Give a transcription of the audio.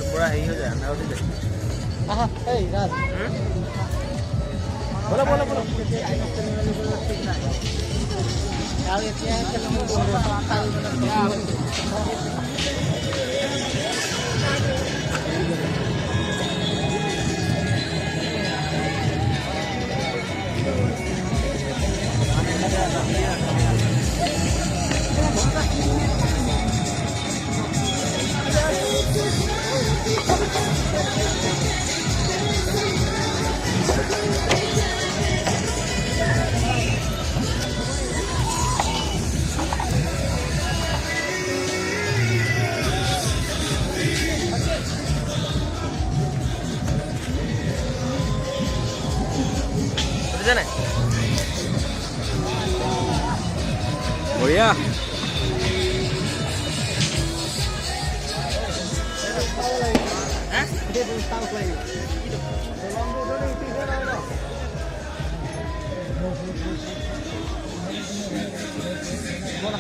पूरा ही हो जाए ना उठी जाए আহা এই রাজ বলো বলো বলো আর এতিয়া কেমন जाने बढ़िया বলো